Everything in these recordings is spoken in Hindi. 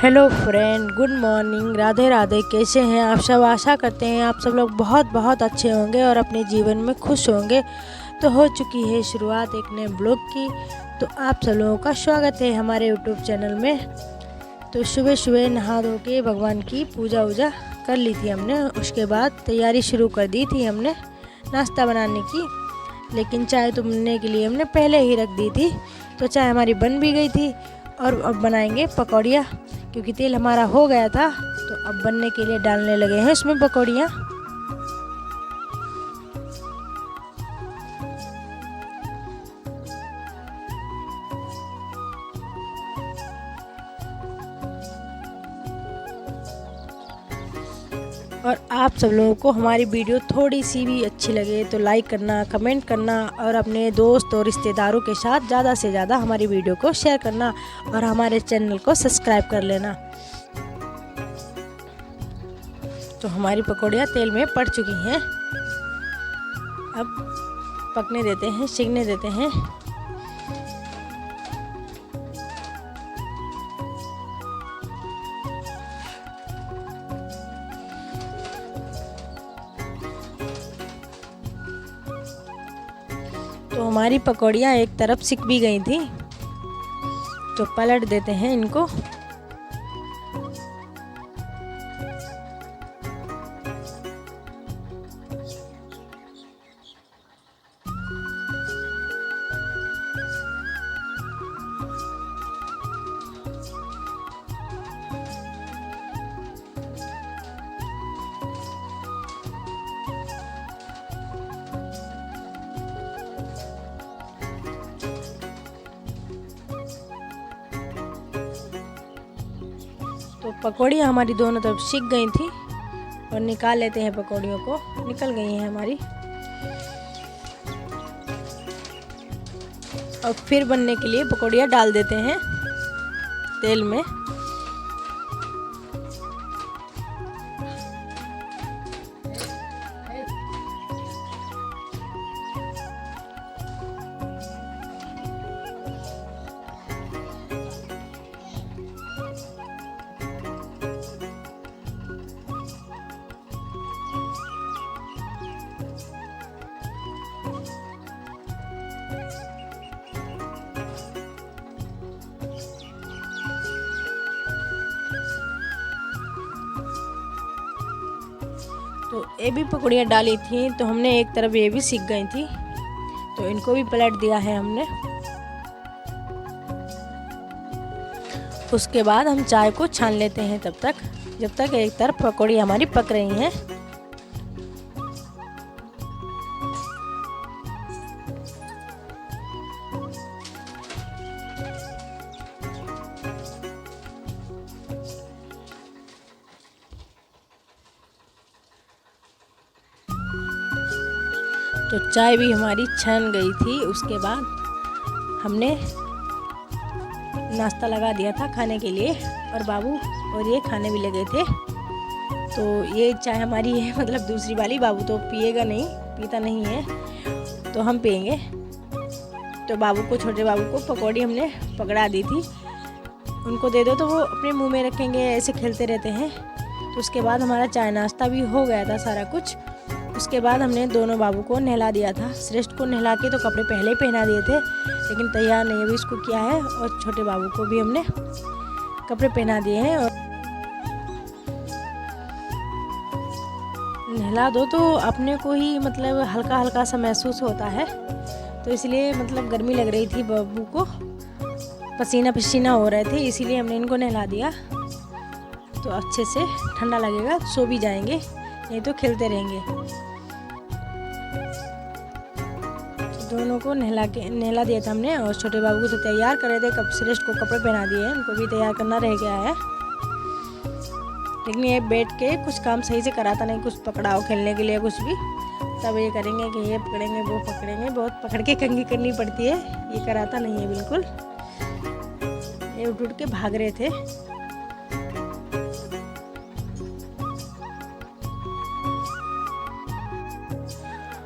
Hello friend, good morning, Radhe Radhe. कैसे हैं आप सब? आशा करते हैं आप सब लोग बहुत बहुत अच्छे होंगे और अपने जीवन में खुश होंगे। तो हो चुकी है शुरुआत एक नए ब्लॉग की। तो आप सब लोगों का स्वागत है हमारे यूट्यूब चैनल में। तो सुबह सुबह नहा धो के भगवान की पूजा वूजा कर ली थी हमने। उसके बाद तैयारी शुरू कर दी थी हमने नाश्ता बनाने की। लेकिन चाय तो बनने के लिए हमने पहले ही रख दी थी। तो चाय हमारी बन भी गई थी और अब बनाएंगे पकौड़ियाँ, क्योंकि तेल हमारा हो गया था। तो अब बनने के लिए डालने लगे हैं इसमें पकौड़ियाँ। और आप सब लोगों को हमारी वीडियो थोड़ी सी भी अच्छी लगे तो लाइक करना, कमेंट करना और अपने दोस्त और रिश्तेदारों के साथ ज़्यादा से ज़्यादा हमारी वीडियो को शेयर करना और हमारे चैनल को सब्सक्राइब कर लेना। तो हमारी पकौड़ियाँ तेल में पड़ चुकी हैं। अब पकने देते हैं, सिकने देते हैं। तो हमारी पकौड़ियाँ एक तरफ सिक भी गई थी, तो पलट देते हैं इनको। तो पकौड़ियाँ हमारी दोनों तरफ सिक गई थी और निकाल लेते हैं पकौड़ियों को। निकल गई हैं हमारी। और फिर बनने के लिए पकौड़ियाँ डाल देते हैं तेल में। तो ये भी पकौड़ियाँ डाली थी, तो हमने एक तरफ ये भी सीख गई थी, तो इनको भी पलट दिया है हमने। उसके बाद हम चाय को छान लेते हैं तब तक, जब तक एक तरफ पकौड़ी हमारी पक रही हैं। तो चाय भी हमारी छन गई थी। उसके बाद हमने नाश्ता लगा दिया था खाने के लिए और बाबू और ये खाने भी लगे थे। तो ये चाय हमारी है, मतलब दूसरी वाली। बाबू तो पिएगा नहीं, पीता नहीं है, तो हम पिएंगे। तो बाबू को, छोटे बाबू को पकौड़ी हमने पकड़ा दी थी। उनको दे दो तो वो अपने मुंह में रखेंगे, ऐसे खेलते रहते हैं। तो उसके बाद हमारा चाय नाश्ता भी हो गया था सारा कुछ। उसके बाद हमने दोनों बाबू को नहला दिया था। श्रेष्ठ को नहला के तो कपड़े पहले ही पहना दिए थे, लेकिन तैयार नहीं अभी इसको किया है। और छोटे बाबू को भी हमने कपड़े पहना दिए हैं। और नहला दो तो अपने को ही मतलब हल्का हल्का सा महसूस होता है। तो इसलिए मतलब गर्मी लग रही थी बाबू को, पसीना पसीना हो रहे थे, इसीलिए हमने इनको नहला दिया। तो अच्छे से ठंडा लगेगा, सो भी जाएंगे, नहीं तो खेलते रहेंगे। तो दोनों को नहला दिया था हमने। और छोटे बाबू को तो तैयार कर रहे थे, कब श्रेष्ठ को कपड़े पहना दिए हैं, उनको भी तैयार करना रह गया है। लेकिन ये बैठ के कुछ काम सही से कराता नहीं, कुछ पकड़ाओ खेलने के लिए कुछ भी, तब ये करेंगे कि ये पकड़ेंगे वो पकड़ेंगे। बहुत पकड़ के कंघी करनी पड़ती है, ये कराता नहीं है बिल्कुल। ये उठ उठ के भाग रहे थे।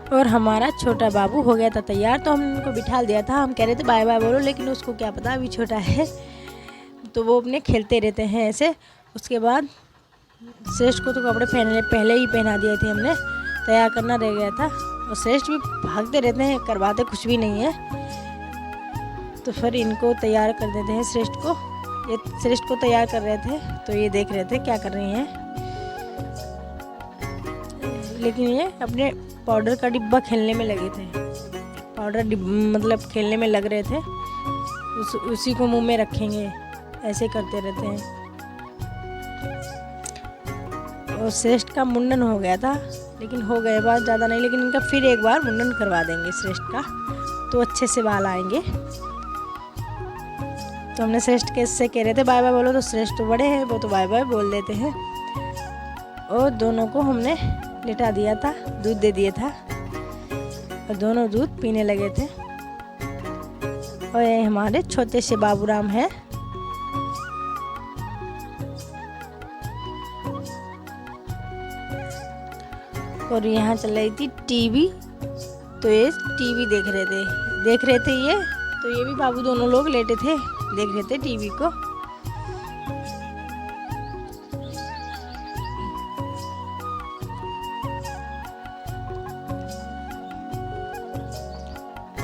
और हमारा छोटा बाबू हो गया था तैयार, तो हमने उनको बिठा दिया था। हम कह रहे थे बाय बाय बोलो, लेकिन उसको क्या पता अभी छोटा है, तो वो अपने खेलते रहते हैं ऐसे। उसके बाद श्रेष्ठ को तो कपड़े पहले ही पहना दिए थे हमने, तैयार करना रह गया था। और श्रेष्ठ भी भागते रहते हैं, करवाते कुछ भी नहीं है। तो फिर इनको तैयार कर देते हैं श्रेष्ठ को। ये श्रेष्ठ को तैयार कर रहे थे तो ये देख रहे थे क्या कर रही हैं, लेकिन ये अपने पाउडर का डिब्बा खेलने में लगे थे। पाउडर मतलब खेलने में लग रहे थे, उसी को मुंह में रखेंगे, ऐसे करते रहते हैं। और श्रेष्ठ का मुंडन हो गया था, लेकिन हो गए बात ज़्यादा नहीं, लेकिन इनका फिर एक बार मुंडन करवा देंगे श्रेष्ठ का, तो अच्छे से बाल आएंगे। तो हमने श्रेष्ठ के से कह रहे थे बाय बाय बोलो, तो श्रेष्ठ तो बड़े हैं, वो तो बाय बाय बोल देते हैं। और दोनों को हमने लिटा दिया था, दूध दे दिया था और दोनों दूध पीने लगे थे। और ये हमारे छोटे से बाबूराम हैं। और यहाँ चल रही थी टीवी, तो ये टीवी देख रहे थे ये, तो ये भी बाबू दोनों लोग लेटे थे, देख रहे थे टीवी को।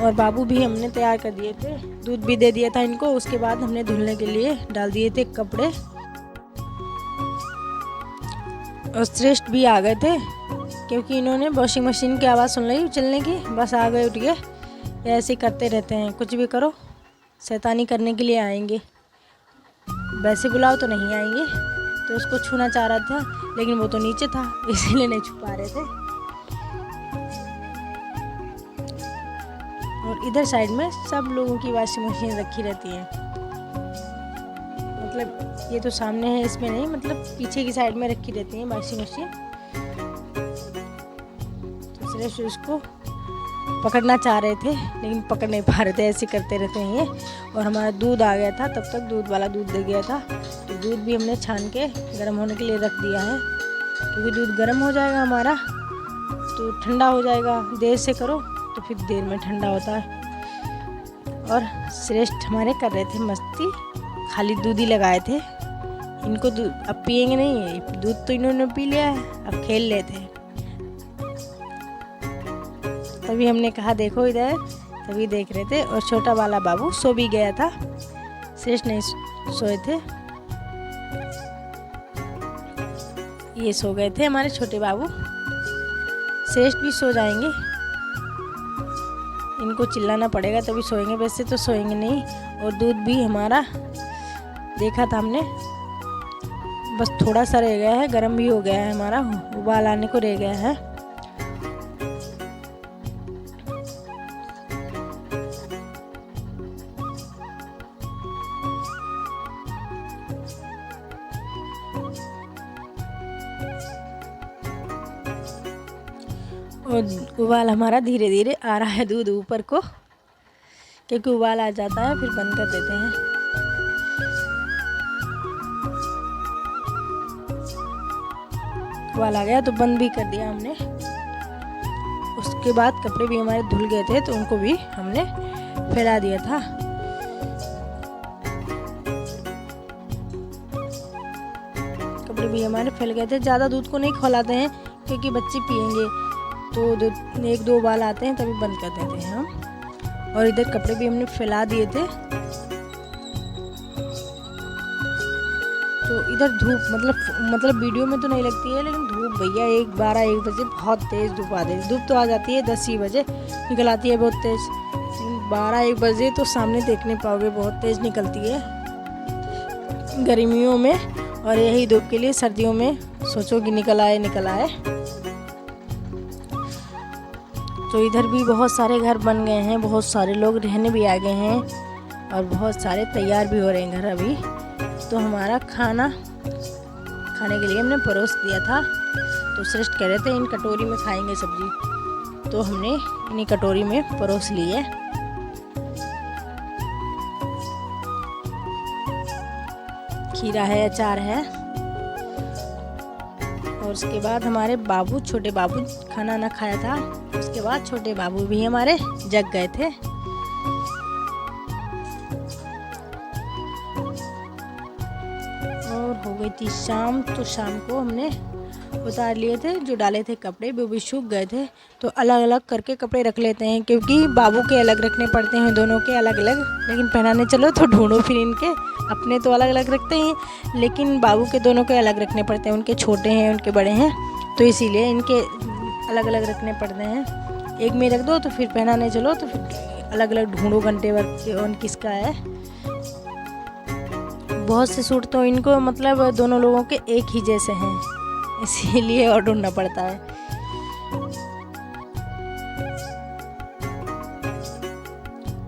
और बाबू भी हमने तैयार कर दिए थे, दूध भी दे दिया था इनको। उसके बाद हमने धुलने के लिए डाल दिए थे कपड़े। और श्रेष्ठ भी आ गए थे, क्योंकि इन्होंने वॉशिंग मशीन की आवाज़ सुन ली चलने की, बस आ गए, उठ गए। ऐसे करते रहते हैं, कुछ भी करो शैतानी करने के लिए आएंगे, वैसे बुलाओ तो नहीं आएंगे। तो उसको छूना चाह रहा था, लेकिन वो तो नीचे था, इसीलिए नहीं छू पा रहे थे। और इधर साइड में सब लोगों की वॉशिंग मशीन रखी रहती है, मतलब ये तो सामने है इसमें नहीं, मतलब पीछे की साइड में रखी रहती है वॉशिंग मशीन। तो श्रेष्ठ उसको पकड़ना चाह रहे थे, लेकिन पकड़ नहीं पा रहे थे, ऐसे करते रहते हैं ये। और हमारा दूध आ गया था, तब तक दूध वाला दूध दे गया था, तो दूध भी हमने छान के गर्म होने के लिए रख दिया है, क्योंकि दूध गर्म हो जाएगा हमारा तो ठंडा हो जाएगा। देर से करो तो फिर देर में ठंडा होता है। और श्रेष्ठ हमारे कर रहे थे मस्ती, खाली दूध ही लगाए थे। इनको अब पिएंगे नहीं, दूध तो इन्होंने पी लिया है, अब खेल लेते हैं। तभी हमने कहा देखो इधर, तभी देख रहे थे। और छोटा वाला बाबू सो भी गया था, श्रेष्ठ नहीं सोए थे, ये सो गए थे हमारे छोटे बाबू। श्रेष्ठ भी सो जाएंगे, इनको चिल्लाना पड़ेगा तभी सोएंगे, वैसे तो सोएंगे नहीं। और दूध भी हमारा देखा था हमने, बस थोड़ा सा रह गया है, गर्म भी हो गया है हमारा, उबाल आने को रह गया है। और उबाल हमारा धीरे धीरे आ रहा है दूध ऊपर को, क्योंकि उबाल आ जाता है फिर बंद कर देते हैं। उबाल आ गया तो बंद भी कर दिया हमने। उसके बाद कपड़े भी हमारे धुल गए थे, तो उनको भी हमने फैला दिया था। कपड़े भी हमारे फैल गए थे। ज़्यादा दूध को नहीं खौलाते हैं, क्योंकि बच्चे पिएंगे, तो एक दो उबाल आते हैं तभी बंद कर देते हैं हम। और इधर कपड़े भी हमने फैला दिए थे। तो इधर धूप मतलब वीडियो में तो नहीं लगती है, लेकिन धूप भैया 12-1 बजे बहुत तेज़ धूप आती है। धूप तो आ जाती है 10 ही बजे, निकल आती है बहुत तेज़, लेकिन 12-1 बजे तो सामने देख नहीं पाओगे, बहुत तेज़ निकलती है गर्मियों में। और यही धूप के लिए सर्दियों में सोचो कि निकल आए। तो इधर भी बहुत सारे घर बन गए हैं, बहुत सारे लोग रहने भी आ गए हैं, और बहुत सारे तैयार भी हो रहे हैं घर अभी। तो हमारा खाने के लिए हमने परोस दिया था। तो श्रेष्ठ कह रहे थे इन कटोरी में खाएंगे सब्जी, तो हमने इन्हीं कटोरी में परोस ली है। खीरा है, अचार है। और उसके बाद हमारे छोटे बाबू खाना ना खाया था। उसके बाद छोटे बाबू भी हमारे जग गए थे। और हो गई थी शाम। तो शाम को हमने उतार लिए थे, जो डाले थे कपड़े वो भी सूख गए थे। तो अलग अलग करके कपड़े रख लेते हैं, क्योंकि बाबू के अलग रखने पड़ते हैं, दोनों के अलग अलग। लेकिन पहनाने चलो तो ढूंढो फिर इनके, अपने तो अलग अलग रखते हैं लेकिन बाबू के दोनों के अलग रखने पड़ते हैं। उनके छोटे हैं, उनके बड़े हैं, तो इसीलिए इनके अलग अलग रखने पड़ते हैं। एक में रख दो तो फिर पहनाने चलो तो फिर अलग अलग ढूंढो घंटे भर कौन किसका है। बहुत से सूट तो इनको मतलब दोनों लोगों के एक ही जैसे हैं, इसीलिए और ढूंढना पड़ता है।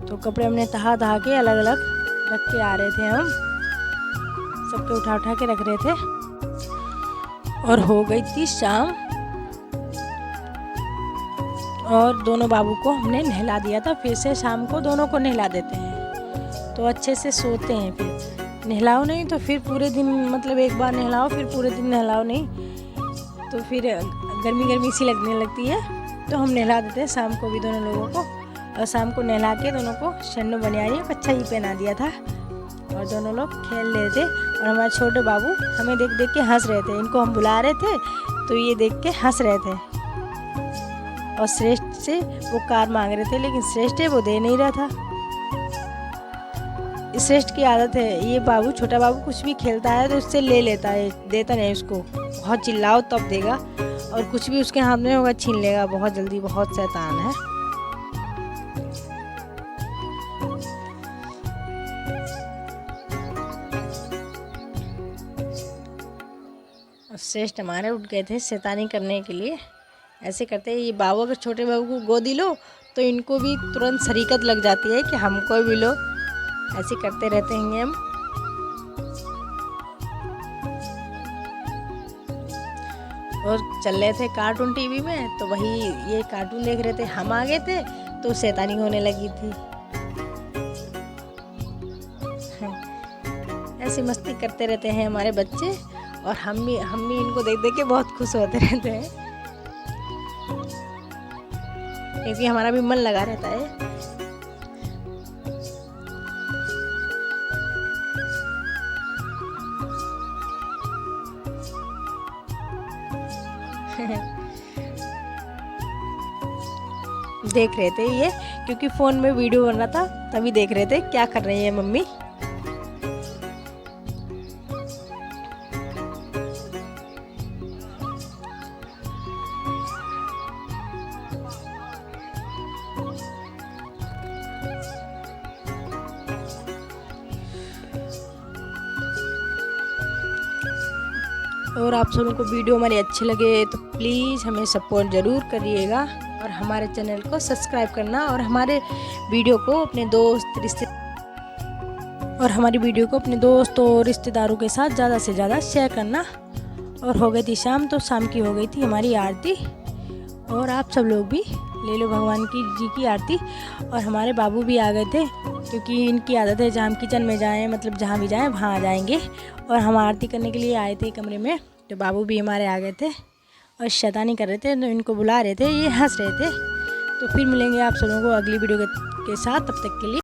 तो कपड़े हमने तहा के अलग अलग रख के आ रहे थे, हम सबके उठा के रख रहे थे। और हो गई थी शाम और दोनों बाबू को हमने नहला दिया था। फिर से शाम को दोनों को नहला देते हैं तो अच्छे से सोते हैं। फिर नहलाओ नहीं तो फिर पूरे दिन, मतलब एक बार नहलाओ फिर पूरे दिन नहलाओ नहीं तो फिर गर्मी सी लगने लगती है। तो हम नहला देते हैं शाम को भी दोनों लोगों को। और शाम को नहला के दोनों को शन्नू बनियानी कच्छा ही पहना दिया था और दोनों लोग खेल रहे थे। और हमारे छोटे बाबू हमें देख देख के हंस रहे थे। इनको हम बुला रहे थे तो ये देख के हंस रहे थे। और श्रेष्ठ से वो कार मांग रहे थे, लेकिन श्रेष्ठ है वो दे नहीं रहा था। श्रेष्ठ की आदत है, ये बाबू छोटा बाबू कुछ भी खेलता है तो उससे ले लेता है, देता नहीं उसको। बहुत चिल्लाओ तब देगा, और कुछ भी उसके हाथ में होगा छीन लेगा बहुत जल्दी। बहुत शैतान है। श्रेष्ठ हमारे उठ गए थे शैतानी करने के लिए। ऐसे करते हैं ये बाबू, अगर छोटे बाबू को गोदी लो तो इनको भी तुरंत शरीकत लग जाती है कि हमको भी लो। ऐसे करते रहते हैं हम। और चल रहे थे कार्टून टीवी में, तो वही ये कार्टून देख रहे थे। हम आ गए थे तो शैतानी होने लगी थी। ऐसी मस्ती करते रहते हैं हमारे बच्चे, और हम भी इनको देख देख के बहुत खुश होते रहते हैं, क्योंकि हमारा भी मन लगा रहता है। देख रहे थे ये, क्योंकि फोन में वीडियो बन रहा था तभी देख रहे थे क्या कर रही है मम्मी। और आप सबों को वीडियो हमारी अच्छी लगे तो प्लीज़ हमें सपोर्ट ज़रूर करिएगा, और हमारे चैनल को सब्सक्राइब करना, और हमारे वीडियो को अपने दोस्त और रिश्तेदारों के साथ ज़्यादा से ज़्यादा शेयर करना। और हो गई थी शाम, तो शाम की हो गई थी हमारी आरती। और आप सब लोग भी ले लो भगवान जी की आरती। और हमारे बाबू भी आ गए थे, क्योंकि इनकी आदत है जहाँ हम किचन में जाएं, मतलब जहाँ भी जाएं वहाँ आ जाएंगे। और हम आरती करने के लिए आए थे कमरे में, तो बाबू भी हमारे आ गए थे और शैतानी कर रहे थे। तो इनको बुला रहे थे, ये हंस रहे थे। तो फिर मिलेंगे आप सब लोगों को अगली वीडियो के साथ। तब तक के लिए